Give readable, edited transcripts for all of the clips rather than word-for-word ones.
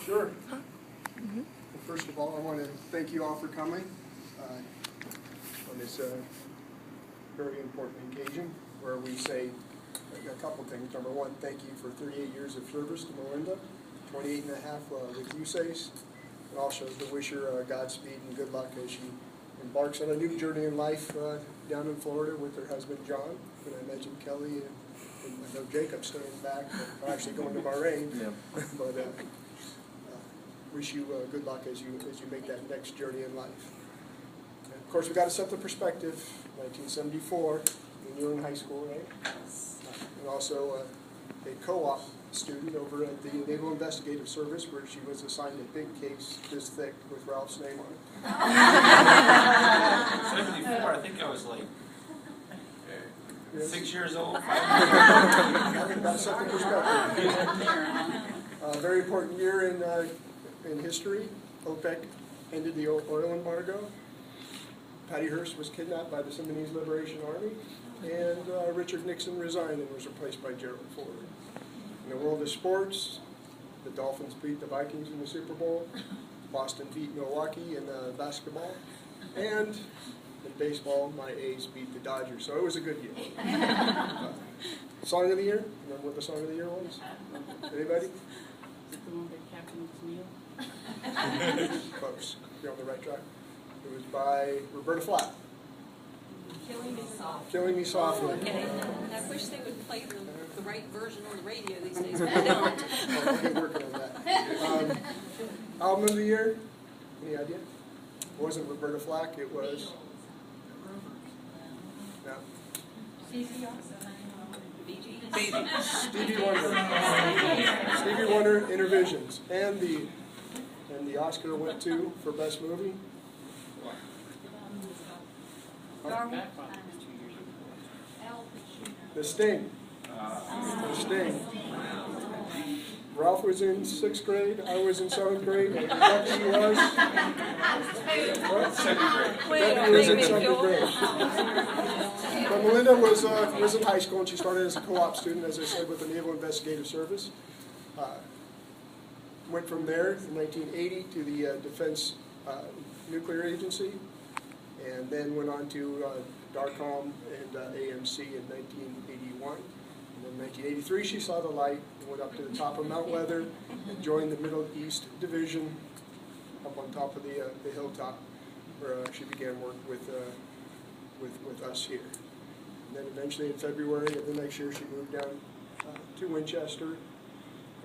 Sure. Well, first of all, I want to thank you all for coming on this very important occasion where we say a couple things. Number one, thank you for 38 years of service to Melinda, 28 and a half with USACE, and also to wish her Godspeed and good luck as she embarks on a new journey in life down in Florida with her husband John. And I mentioned Kelly and I know Jacob's staying back, but actually going to Bahrain. Yeah. But wish you good luck as you make that next journey in life. And of course, we got to set the perspective. 1974, when you were in high school, right? Yes. And also a co-op student over at the Naval Investigative Service, where she was assigned a big case this thick with Ralph's name on it. 74, I think I was like 6 years old. Got to set the perspective. Very important year in history. OPEC ended the oil embargo. Patty Hearst was kidnapped by the Sudanese Liberation Army, and Richard Nixon resigned and was replaced by Gerald Ford. In the world of sports, the Dolphins beat the Vikings in the Super Bowl, Boston beat Milwaukee in basketball, and in baseball, my A's beat the Dodgers, so it was a good year. Song of the year? Remember what the song of the year was? Anybody? Captain Neil. Close. You're on the right track. It was by Roberta Flack. Killing Me Softly. Killing Me Softly. Okay. I wish they would play the right version on the radio these days, but they don't. I'll get working on that. Album of the year? Any idea? It wasn't Roberta Flack, it was... No. Stevie Wonder. Stevie Wonder, Intervisions. And the Oscar went to for Best Movie. The Sting. The Sting. Ralph was in 6th grade, I was in 7th grade, and Becky was... What? 2nd grade. Becky was in 2nd grade. But Melinda was in high school, and she started as a co-op student, as I said, with the Naval Investigative Service. Went from there in 1980 to the Defense Nuclear Agency, and then went on to DARCOM and AMC in 1981. And in 1983, she saw the light and went up to the top of Mount Weather and joined the Middle East Division up on top of the hilltop, where she began work with us here. And then eventually in February of the next year, she moved down to Winchester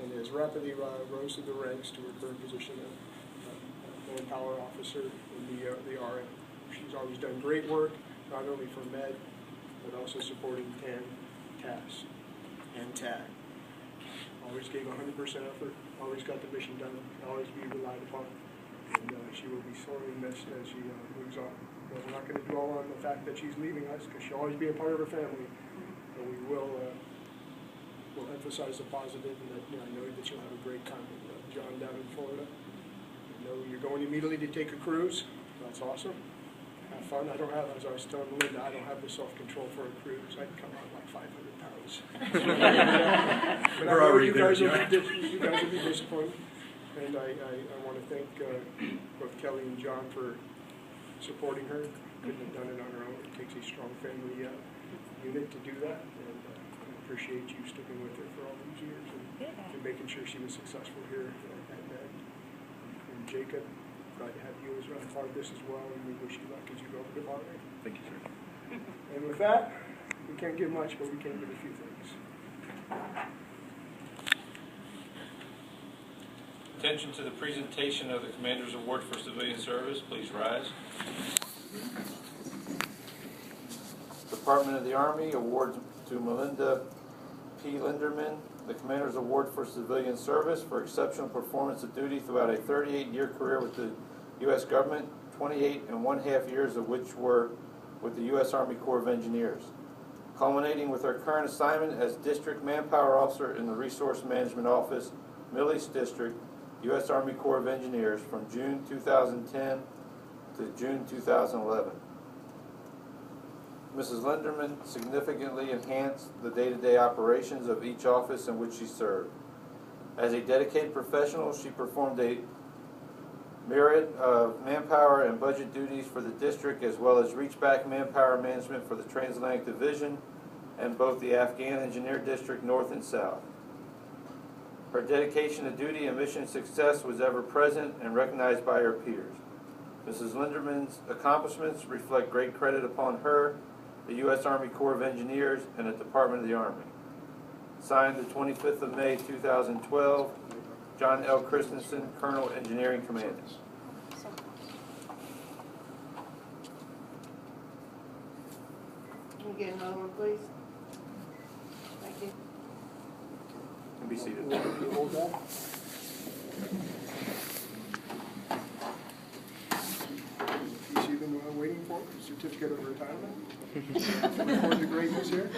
and has rapidly rose through the ranks to her current position of manpower officer in the RA. She's always done great work, not only for Med, but also supporting TAN, TAS, and TAG. Always gave 100% effort, always got the mission done, always be relied upon, and she will be sorely missed as she moves on. But we're not going to dwell on the fact that she's leaving us, because she'll always be a part of her family, but we will we'll emphasize the positive, and that I know that you'll have a great time with John down in Florida. I know you're going immediately to take a cruise. That's awesome. Have fun. I don't have, as I was telling Melinda, I don't have the self-control for a cruise. I'd come out like 500 pounds. But I know you guys will be disappointed. And I want to thank both Kelly and John for supporting her. Couldn't have done it on her own. It takes a strong family unit to do that. And I appreciate you sticking with her for all these years and making sure she was successful here at Med. And Jacob, glad to have you as a part of this as well, and we wish you luck as you go over to Bahrain. Thank you, sir. And with that, we can't give much, but we can give a few things. Attention to the presentation of the Commander's Award for Civilian Service. Please rise. Department of the Army awards to Melinda P. Linderman the Commander's Award for Civilian Service for exceptional performance of duty throughout a 38-year career with the U.S. government, 28.5 years of which were with the U.S. Army Corps of Engineers, culminating with her current assignment as District Manpower Officer in the Resource Management Office, Middle East District, U.S. Army Corps of Engineers from June 2010 to June 2011. Mrs. Linderman significantly enhanced the day-to-day operations of each office in which she served. As a dedicated professional, she performed a myriad of manpower and budget duties for the district, as well as reach-back manpower management for the Transatlantic Division and both the Afghan Engineer District North and South. Her dedication to duty and mission success was ever present and recognized by her peers. Mrs. Linderman's accomplishments reflect great credit upon her, the U.S. Army Corps of Engineers, and the Department of the Army. Signed the 25th of May, 2012, John L. Christensen, Colonel, Engineering Commanding. Can we get another one, please? Thank you. And be seated. You hold that. Piece you've been waiting for, certificate of retirement. Record the greatness here.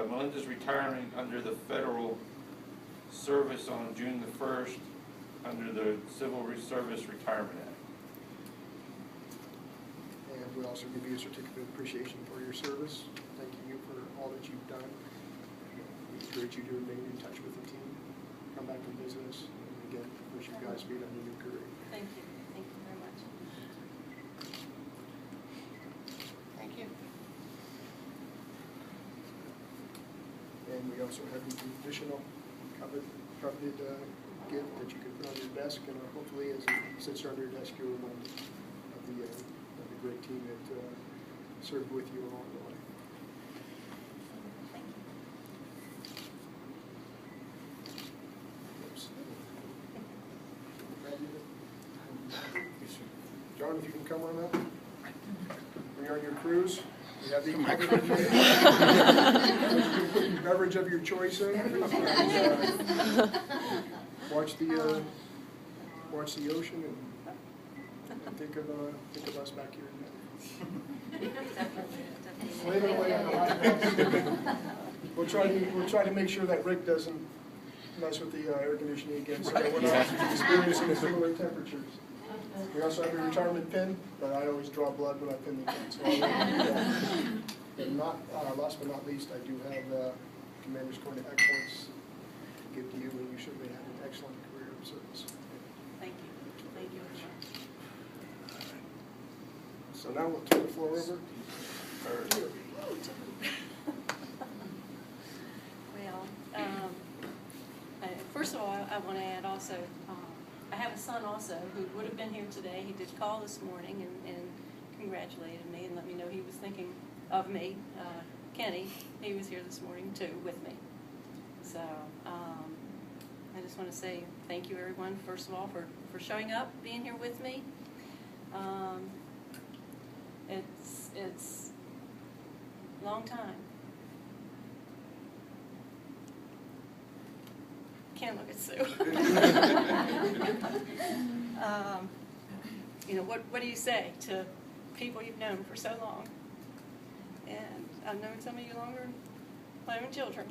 Melinda's retiring under the federal service on June the 1st under the Civil Service Retirement Act. And we also give you a certificate of appreciation for your service, thanking you for all that you've done. We encourage you to remain in touch with the team, come back and visit us, and again, wish you guys speed on your new career. Thank you very much. Thank you. And we also have the additional coveted gift that you can put on your desk, and hopefully as it sits on your desk, you'll remind of the great team that served with you along the way. Thank you. Oops. John, if you can come on up. Bring on your cruise. You have the beverage of your choice in. And, watch the ocean and think of us back here. Later away on the high. We'll try to make sure that Rick doesn't mess with the air conditioning again, so that we're not experiencing similar temperatures. We also have a retirement pin, but I always draw blood when I pin the pin. So and last but not least, I do have Commander's Corps of Excellence to give to you, and you certainly had an excellent career of service. Thank you. Thank you very much. So now we'll turn the floor over. Well, first of all, I want to add also, I have a son also who would have been here today. He did call this morning and congratulated me and let me know he was thinking of me. Kenny, he was here this morning too with me. So I just want to say thank you everyone, first of all, for showing up, being here with me. It's a long time. Can't look at Sue. What do you say to people you've known for so long? And I've known some of you longer than my own children.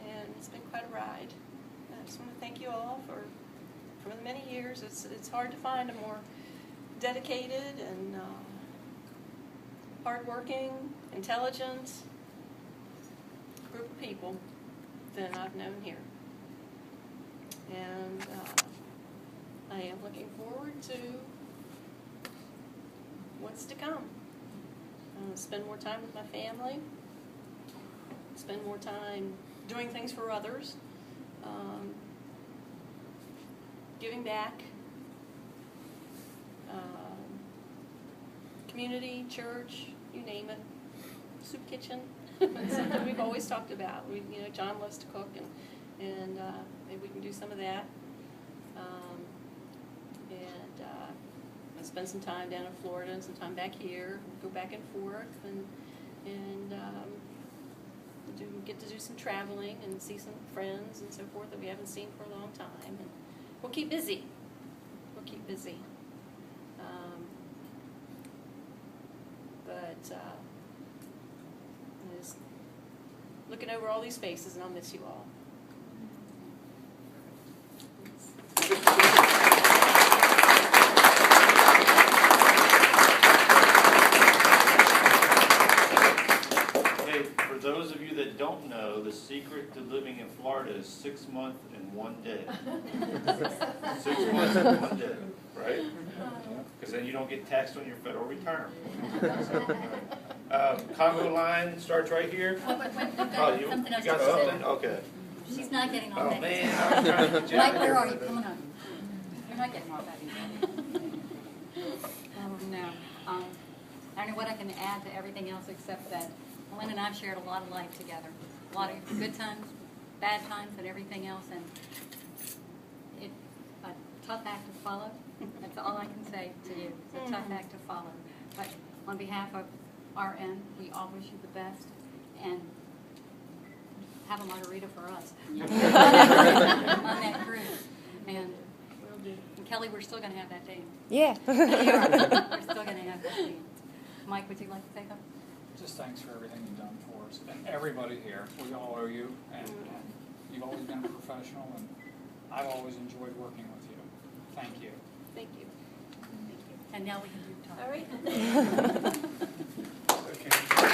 And it's been quite a ride. I just want to thank you all for the many years. It's hard to find a more dedicated and hardworking, intelligent group of people than I've known here. And I am looking forward to what's to come. I'm going to spend more time with my family, spend more time doing things for others, giving back, community, church, you name it, soup kitchen. It's something we've always talked about. John loves to cook, and maybe we can do some of that. I'll spend some time down in Florida and some time back here. Go back and forth, and get to do some traveling and see some friends and so forth that we haven't seen for a long time. And we'll keep busy. We'll keep busy. Just looking over all these faces, and I'll miss you all. Okay, for those of you that don't know, the secret to living in Florida is 6 months and 1 day. 6 months and 1 day, right? Because then you don't get taxed on your federal retirement. Congo line starts right here. Oh, you Something else got to say. something? Okay. She's not getting all Oh, that. man, I was trying to get you out Mike, where here. are you? Come on up. You're not getting all that easy. No. I don't know what I can add to everything else except that Lynn and I've shared a lot of life together. A lot of good times, bad times, and everything else. And it's a tough act to follow. That's all I can say to you. It's a tough act to follow. But on behalf of our end, we all wish you the best. And have a margarita for us on that cruise. And Kelly, we're still going to have that date. Yeah. We are. We're still going to have that date. Mike, would you like to say something? Just thanks for everything you've done for us, and everybody here. We all owe you, and you've always been a professional, and I've always enjoyed working with you. Thank you. Thank you. And now we can do talk. All right. Okay.